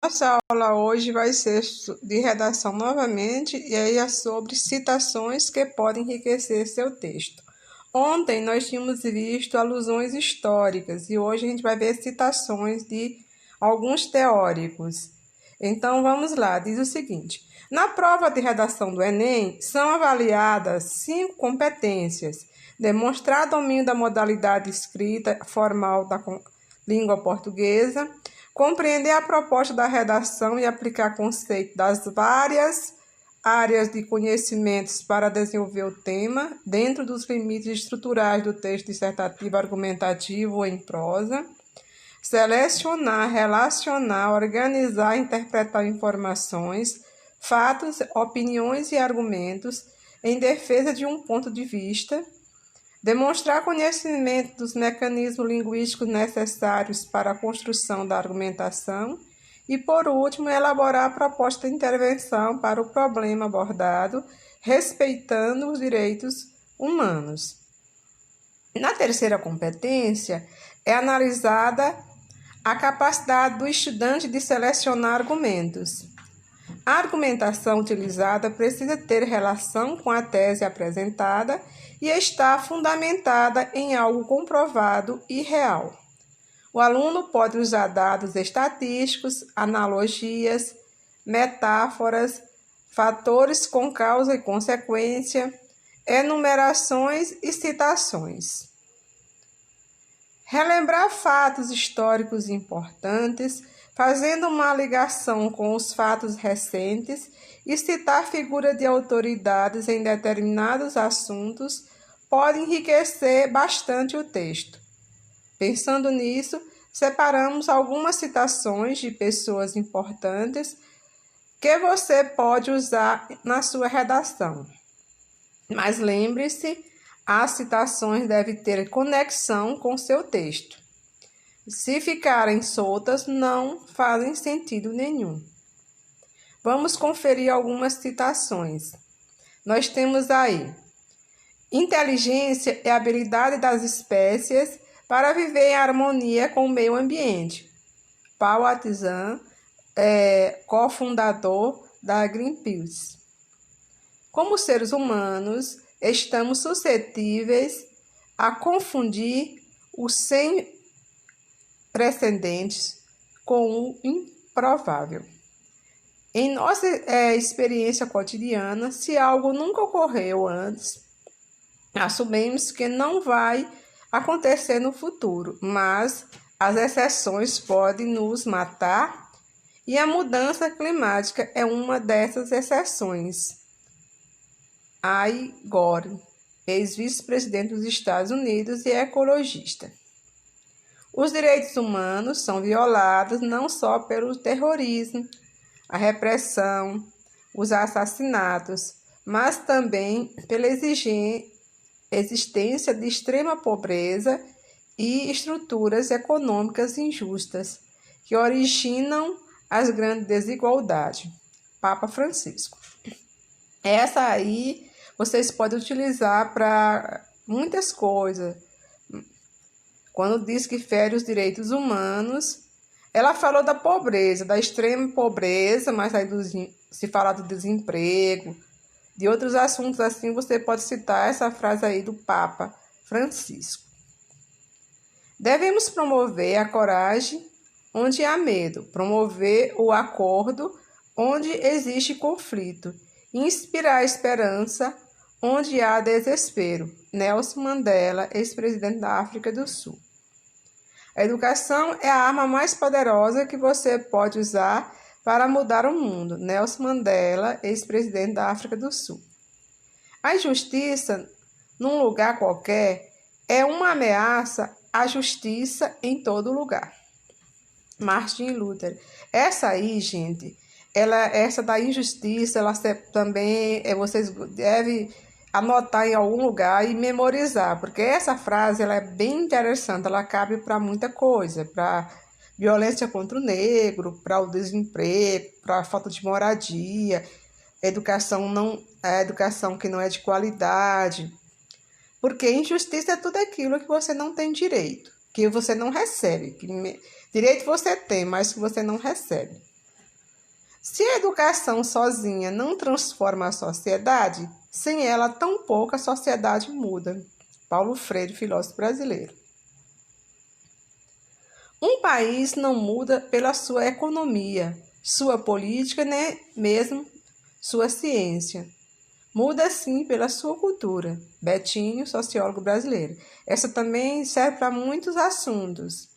Nossa aula hoje vai ser de redação novamente, e aí é sobre citações que podem enriquecer seu texto. Ontem nós tínhamos visto alusões históricas e hoje a gente vai ver citações de alguns teóricos. Então vamos lá, diz o seguinte: na prova de redação do Enem são avaliadas 5 competências: demonstrar domínio da modalidade escrita formal da língua portuguesa, compreender a proposta da redação e aplicar conceito das várias áreas de conhecimentos para desenvolver o tema, dentro dos limites estruturais do texto dissertativo, argumentativo ou em prosa. Selecionar, relacionar, organizar e interpretar informações, fatos, opiniões e argumentos em defesa de um ponto de vista. Demonstrar conhecimento dos mecanismos linguísticos necessários para a construção da argumentação. E, por último, elaborar a proposta de intervenção para o problema abordado, respeitando os direitos humanos. Na terceira competência, é analisada a capacidade do estudante de selecionar argumentos. A argumentação utilizada precisa ter relação com a tese apresentada e estar fundamentada em algo comprovado e real. O aluno pode usar dados estatísticos, analogias, metáforas, fatores com causa e consequência, enumerações e citações. Relembrar fatos históricos importantes, fazendo uma ligação com os fatos recentes, e citar figuras de autoridades em determinados assuntos pode enriquecer bastante o texto. Pensando nisso, separamos algumas citações de pessoas importantes que você pode usar na sua redação. Mas lembre-se, as citações devem ter conexão com seu texto. Se ficarem soltas, não fazem sentido nenhum. Vamos conferir algumas citações. Nós temos aí: inteligência é a habilidade das espécies para viver em harmonia com o meio ambiente. Paul Atizan, cofundador da Greenpeace. Como seres humanos, estamos suscetíveis a confundir o sem precedentes com o improvável. Em nossa experiência cotidiana, se algo nunca ocorreu antes, assumimos que não vai acontecer no futuro, mas as exceções podem nos matar e a mudança climática é uma dessas exceções. Al Gore, ex-vice-presidente dos Estados Unidos e ecologista. Os direitos humanos são violados não só pelo terrorismo, a repressão, os assassinatos, mas também pela existência de extrema pobreza e estruturas econômicas injustas que originam as grandes desigualdades. Papa Francisco. Essa aí vocês podem utilizar para muitas coisas. Quando diz que fere os direitos humanos, ela falou da pobreza, da extrema pobreza, mas aí se falar do desemprego, de outros assuntos assim, você pode citar essa frase aí do Papa Francisco. Devemos promover a coragem onde há medo, promover o acordo onde existe conflito, e inspirar a esperança onde há desespero. Nelson Mandela, ex-presidente da África do Sul. A educação é a arma mais poderosa que você pode usar para mudar o mundo. Nelson Mandela, ex-presidente da África do Sul. A injustiça, num lugar qualquer, é uma ameaça à justiça em todo lugar. Martin Luther. Essa aí, gente, essa da injustiça, ela também vocês devem anotar em algum lugar e memorizar, porque essa frase ela é bem interessante, ela cabe para muita coisa, para violência contra o negro, para o desemprego, para a falta de moradia, educação que não é de qualidade, porque injustiça é tudo aquilo que você não tem direito, que você não recebe, que direito você tem, mas que você não recebe. Se a educação sozinha não transforma a sociedade, sem ela tampouco a sociedade muda. Paulo Freire, filósofo brasileiro. Um país não muda pela sua economia, sua política, nem mesmo sua ciência. Muda sim pela sua cultura. Betinho, sociólogo brasileiro. Essa também serve para muitos assuntos.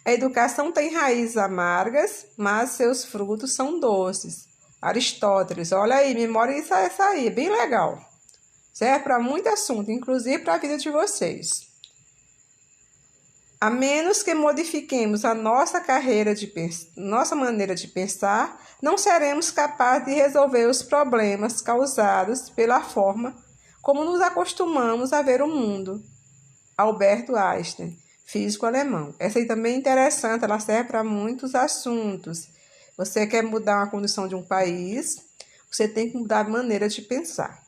A educação tem raízes amargas, mas seus frutos são doces. Aristóteles, olha aí, memoriza essa aí, bem legal. Serve para muito assunto, inclusive para a vida de vocês. A menos que modifiquemos a nossa nossa maneira de pensar, não seremos capazes de resolver os problemas causados pela forma como nos acostumamos a ver o mundo. Alberto Einstein, físico alemão. Essa aí também é interessante, ela serve para muitos assuntos. Você quer mudar uma condição de um país, você tem que mudar a maneira de pensar.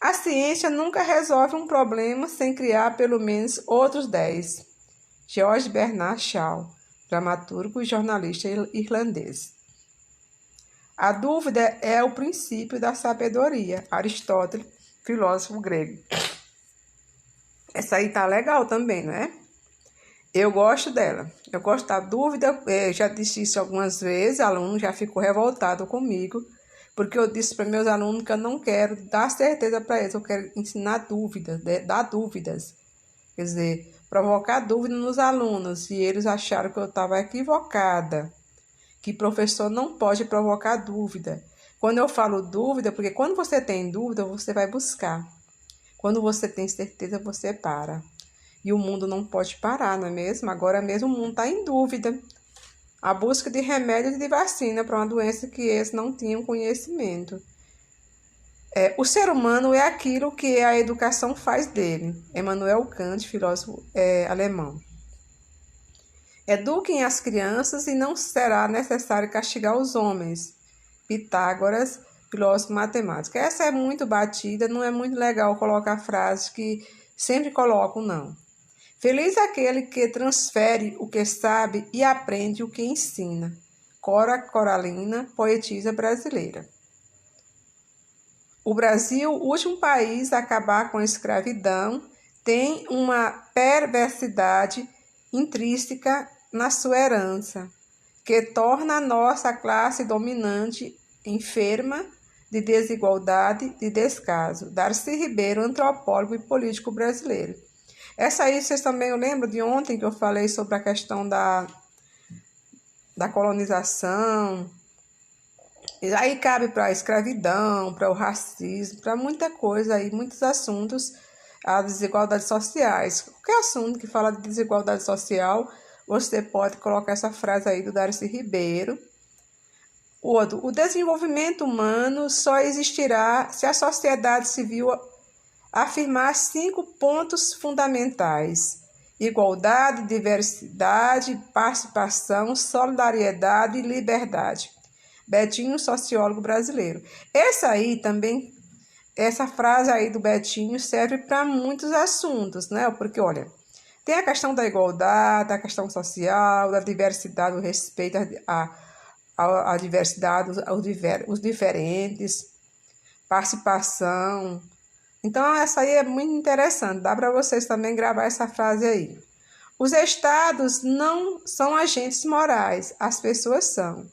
A ciência nunca resolve um problema sem criar pelo menos outros 10. George Bernard Shaw, dramaturgo e jornalista irlandês. A dúvida é o princípio da sabedoria. Aristóteles, filósofo grego. Essa aí tá legal também, não é? Eu gosto dela. Eu gosto da dúvida. Já disse isso algumas vezes. Aluno já ficou revoltado comigo, porque eu disse para meus alunos que eu não quero dar certeza para eles. Eu quero ensinar dúvidas, dar dúvidas. Quer dizer, provocar dúvida nos alunos. E eles acharam que eu estava equivocada. Que professor não pode provocar dúvida. Quando eu falo dúvida, porque quando você tem dúvida, você vai buscar. Quando você tem certeza, você para. E o mundo não pode parar, não é mesmo? Agora mesmo o mundo está em dúvida. A busca de remédios e de vacina para uma doença que eles não tinham conhecimento. O ser humano é aquilo que a educação faz dele. Immanuel Kant, filósofo alemão. Eduquem as crianças e não será necessário castigar os homens. Pitágoras, filósofo matemático. Essa é muito batida, não é muito legal colocar frases que sempre colocam, não. Feliz aquele que transfere o que sabe e aprende o que ensina. Cora Coralina, poetisa brasileira. O Brasil, o último país a acabar com a escravidão, tem uma perversidade intrínseca na sua herança, que torna a nossa classe dominante enferma de desigualdade, de descaso. Darcy Ribeiro, antropólogo e político brasileiro. Essa aí, vocês também, eu lembro de ontem que eu falei sobre a questão da colonização. E aí cabe para a escravidão, para o racismo, para muita coisa aí, muitos assuntos, as desigualdades sociais. Qualquer assunto que fala de desigualdade social, você pode colocar essa frase aí do Darcy Ribeiro. O desenvolvimento humano só existirá se a sociedade civil afirmar 5 pontos fundamentais: igualdade, diversidade, participação, solidariedade e liberdade. Betinho, sociólogo brasileiro. Essa frase aí do Betinho serve para muitos assuntos, né? Porque, olha, tem a questão da igualdade, a questão social, da diversidade, o respeito à diversidade, os diferentes, participação. Então, essa aí é muito interessante. Dá para vocês também gravar essa frase aí. Os estados não são agentes morais, as pessoas são.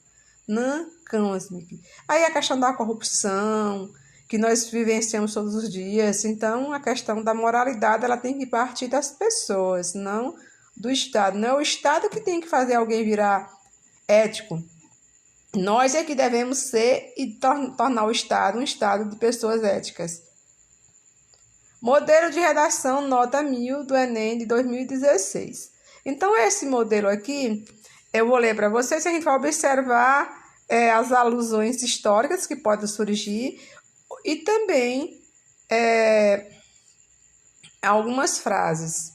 Aí a questão da corrupção, que nós vivenciamos todos os dias. Então, a questão da moralidade, ela tem que partir das pessoas, não do Estado. Não é o Estado que tem que fazer alguém virar ético. Nós é que devemos ser e tornar o Estado um Estado de pessoas éticas. Modelo de redação nota 1000 do Enem de 2016. Então, esse modelo aqui, eu vou ler para vocês, a gente vai observar as alusões históricas que podem surgir e também algumas frases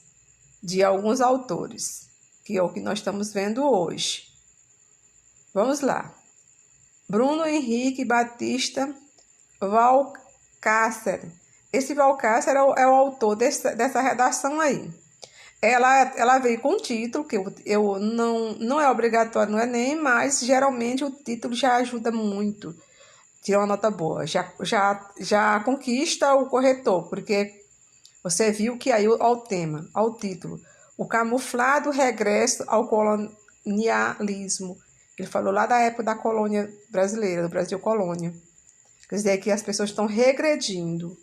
de alguns autores, que é o que nós estamos vendo hoje. Vamos lá. Bruno Henrique Batista Valcárcel. Esse Valcárcel é o autor dessa redação aí. ela veio com título, que eu não é obrigatório no Enem, mas geralmente o título já ajuda muito, tira uma nota boa, já conquista o corretor, porque você viu que aí ao tema, ao título, o camuflado regresso ao colonialismo. Ele falou lá da época da colônia brasileira, do Brasil colônia. Quer dizer que as pessoas estão regredindo.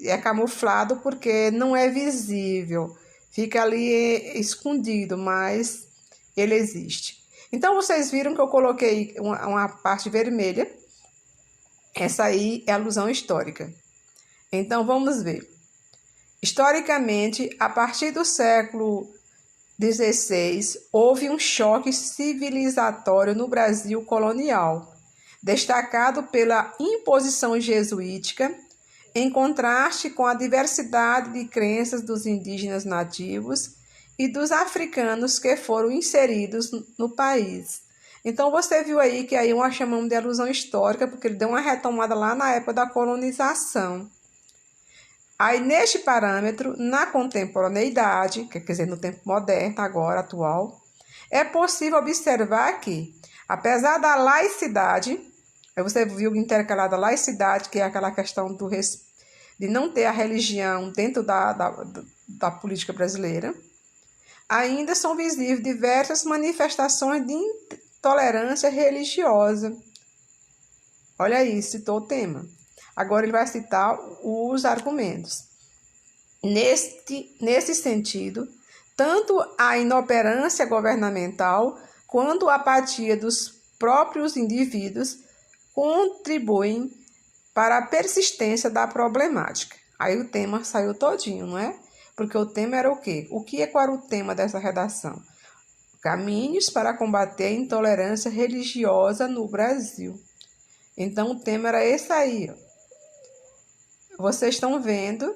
É camuflado porque não é visível, fica ali escondido, mas ele existe. Então, vocês viram que eu coloquei uma parte vermelha. Essa aí é alusão histórica. Então, vamos ver. Historicamente, a partir do século XVI, houve um choque civilizatório no Brasil colonial, destacado pela imposição jesuítica, em contraste com a diversidade de crenças dos indígenas nativos e dos africanos que foram inseridos no país. Então, você viu aí que aí nós chamamos de alusão histórica, porque ele deu uma retomada lá na época da colonização. Aí, neste parâmetro, na contemporaneidade, quer dizer, no tempo moderno, agora, atual, é possível observar que, apesar da laicidade, aí você viu intercalada a laicidade, que é aquela questão de não ter a religião dentro da política brasileira, ainda são visíveis diversas manifestações de intolerância religiosa. Olha aí, citou o tema. Agora ele vai citar os argumentos. Nesse sentido, tanto a inoperância governamental quanto a apatia dos próprios indivíduos contribuem para a persistência da problemática. Aí o tema saiu todinho, não é? Porque o tema era o quê? Qual era o tema dessa redação? Caminhos para combater a intolerância religiosa no Brasil. Então o tema era esse aí, ó. Vocês estão vendo.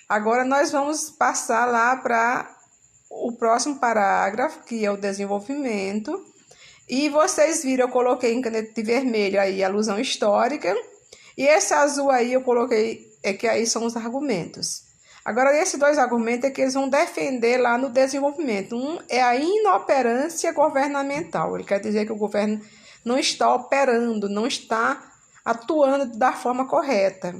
Agora nós vamos passar lá para o próximo parágrafo, que é o desenvolvimento. E vocês viram, eu coloquei em caneta de vermelho aí a alusão histórica. E esse azul aí eu coloquei, que aí são os argumentos. Agora, esses dois argumentos é que eles vão defender lá no desenvolvimento. Um é a inoperância governamental. Ele quer dizer que o governo não está operando, não está atuando da forma correta.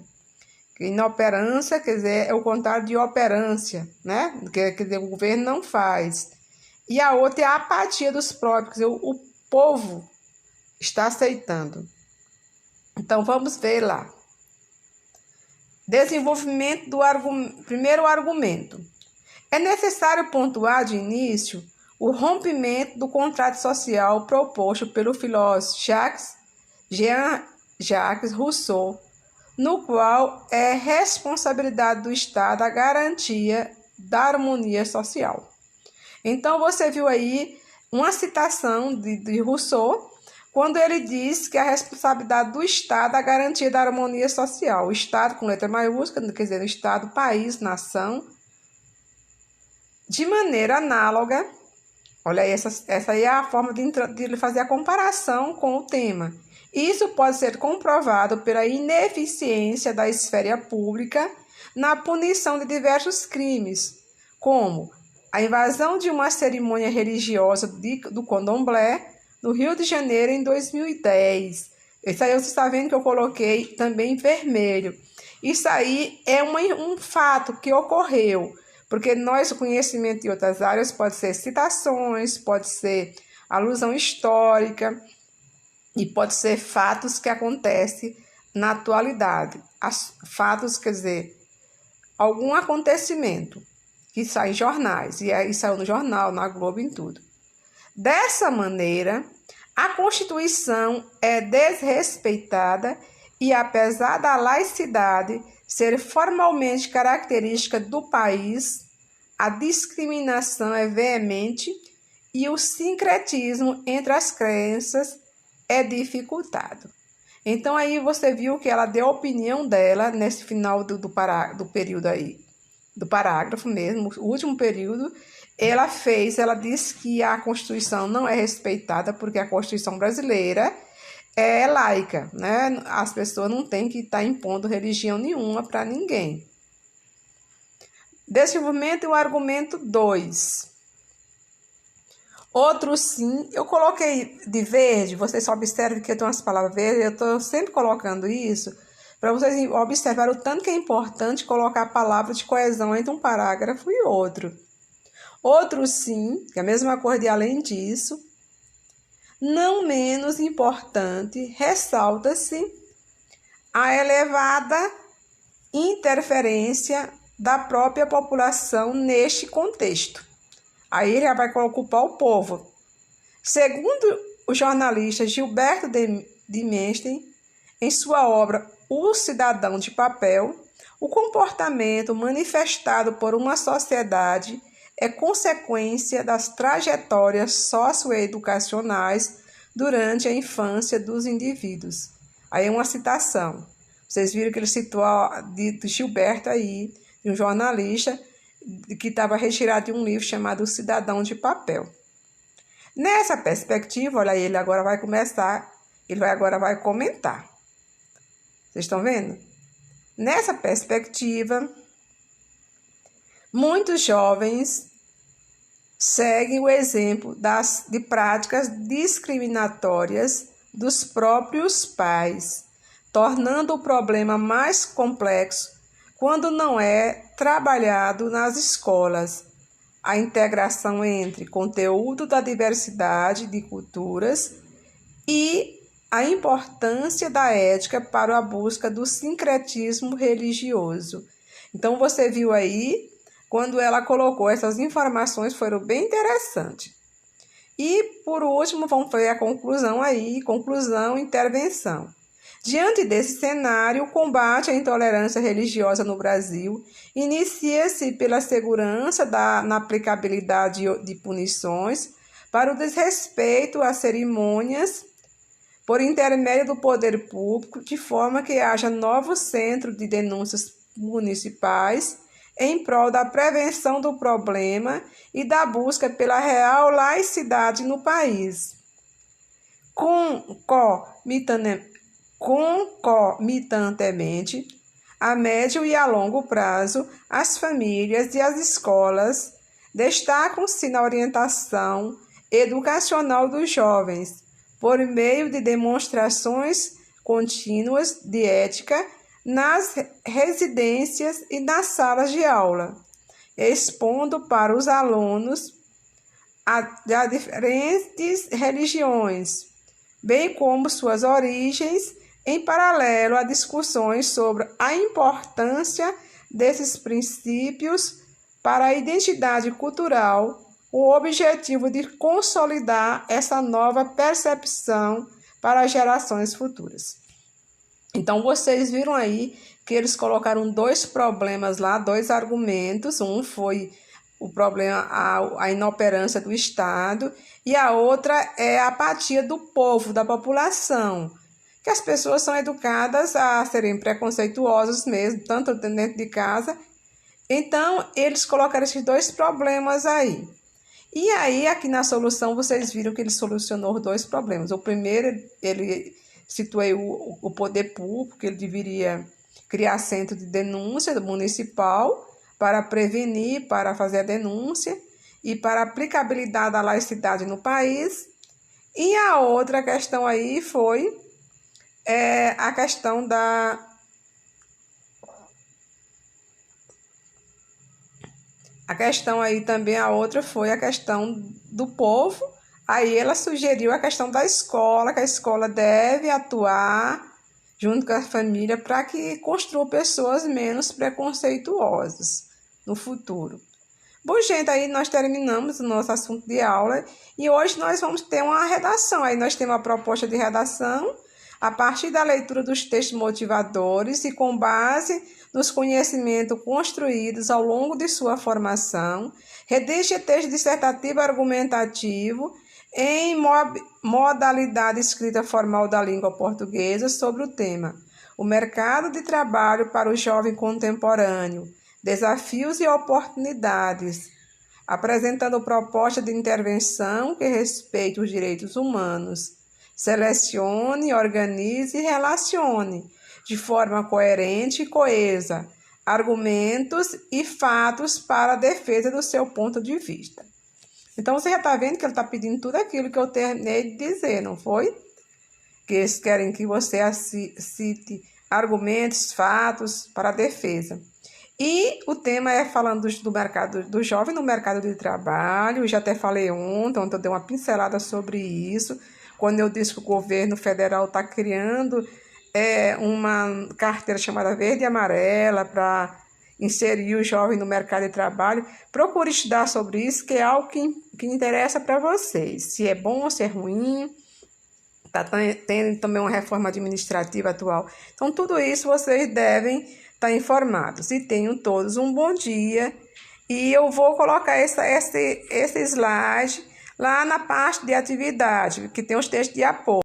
Inoperância, quer dizer, é o contrário de operância, né? Quer dizer, o governo não faz. E a outra é a apatia dos próprios, quer dizer, o povo está aceitando. Então, vamos ver lá. Desenvolvimento do primeiro argumento. É necessário pontuar de início o rompimento do contrato social proposto pelo filósofo Jean-Jacques Rousseau, no qual é responsabilidade do Estado a garantia da harmonia social. Então, você viu aí uma citação de Rousseau, quando ele diz que a responsabilidade do Estado é a garantia da harmonia social. O Estado, com letra maiúscula, quer dizer, o Estado, país, nação, de maneira análoga. Olha aí, essa aí é a forma de ele fazer a comparação com o tema. Isso pode ser comprovado pela ineficiência da esfera pública na punição de diversos crimes, como a invasão de uma cerimônia religiosa do Candomblé no Rio de Janeiro em 2010. Isso aí você está vendo que eu coloquei também em vermelho. Isso aí é um fato que ocorreu, porque nosso conhecimento em outras áreas pode ser citações, pode ser alusão histórica, e pode ser fatos que acontecem na atualidade. Fatos, quer dizer, algum acontecimento que sai em jornais, e aí saiu no jornal, na Globo, em tudo. Dessa maneira, a Constituição é desrespeitada e, apesar da laicidade ser formalmente característica do país, a discriminação é veemente e o sincretismo entre as crenças é dificultado. Então, aí você viu que ela deu a opinião dela nesse final do período aí, do parágrafo mesmo, o último período. Ela disse que a Constituição não é respeitada porque a Constituição brasileira é laica, né? As pessoas não têm que estar impondo religião nenhuma para ninguém. Desenvolvimento e o argumento 2. Outro sim, eu coloquei de verde, vocês só observem que eu tenho umas palavras verdes, eu estou sempre colocando isso, para vocês observar o tanto que é importante colocar a palavra de coesão entre um parágrafo e outro. Outro sim, que é a mesma coisa de além disso, não menos importante, ressalta-se a elevada interferência da própria população neste contexto. Aí ele já vai ocupar o povo. Segundo o jornalista Gilberto de Menstein, em sua obra O Cidadão de Papel, o comportamento manifestado por uma sociedade é consequência das trajetórias socioeducacionais durante a infância dos indivíduos. Aí é uma citação. Vocês viram que ele citou de Gilberto aí, de um jornalista que estava retirado de um livro chamado O Cidadão de Papel. Nessa perspectiva, olha, ele agora vai começar, agora vai comentar. Vocês estão vendo? Nessa perspectiva, muitos jovens seguem o exemplo de práticas discriminatórias dos próprios pais, tornando o problema mais complexo quando não é trabalhado nas escolas. A integração entre conteúdo da diversidade de culturas e a importância da ética para a busca do sincretismo religioso. Então, você viu aí, quando ela colocou essas informações, foram bem interessantes. E, por último, vamos ver a conclusão aí, intervenção. Diante desse cenário, o combate à intolerância religiosa no Brasil inicia-se pela segurança na aplicabilidade de punições para o desrespeito às cerimônias por intermédio do poder público, de forma que haja novo centro de denúncias municipais em prol da prevenção do problema e da busca pela real laicidade no país. Concomitantemente, a médio e a longo prazo, as famílias e as escolas destacam-se na orientação educacional dos jovens, por meio de demonstrações contínuas de ética nas residências e nas salas de aula, expondo para os alunos a diferentes religiões, bem como suas origens, em paralelo a discussões sobre a importância desses princípios para a identidade cultural, o objetivo de consolidar essa nova percepção para as gerações futuras. Então, vocês viram aí que eles colocaram 2 problemas lá, 2 argumentos. Um foi o problema, a inoperância do Estado, e a outra é a apatia do povo, da população, que as pessoas são educadas a serem preconceituosas mesmo, tanto dentro de casa. Então, eles colocaram esses 2 problemas aí. E aí, aqui na solução, vocês viram que ele solucionou os 2 problemas. O primeiro, ele situou o poder público, que ele deveria criar centro de denúncia municipal para prevenir, para fazer a denúncia e para a aplicabilidade da laicidade no país. E a outra questão aí foi a questão da... A questão aí também, a outra foi a questão do povo. Aí ela sugeriu a questão da escola, que a escola deve atuar junto com a família para que construa pessoas menos preconceituosas no futuro. Bom, gente, aí nós terminamos o nosso assunto de aula e hoje nós vamos ter uma redação. Aí nós temos uma proposta de redação a partir da leitura dos textos motivadores e com base nos conhecimentos construídos ao longo de sua formação, redige texto dissertativo argumentativo em modalidade escrita formal da língua portuguesa sobre o tema o mercado de trabalho para o jovem contemporâneo, desafios e oportunidades, apresentando proposta de intervenção que respeite os direitos humanos. Selecione, organize e relacione de forma coerente e coesa argumentos e fatos para a defesa do seu ponto de vista. Então, você já está vendo que ele está pedindo tudo aquilo que eu terminei de dizer, não foi? Que eles querem que você cite argumentos, fatos para a defesa. E o tema é falando do mercado do jovem no mercado de trabalho. Eu já até falei ontem eu dei uma pincelada sobre isso, quando eu disse que o governo federal está criando uma carteira chamada Verde e Amarela para inserir o jovem no mercado de trabalho. Procure estudar sobre isso, que é algo que interessa para vocês. Se é bom ou se é ruim. Está tendo também uma reforma administrativa atual. Então, tudo isso vocês devem estar informados. E tenham todos um bom dia. E eu vou colocar esse slide lá na parte de atividade, que tem os textos de apoio.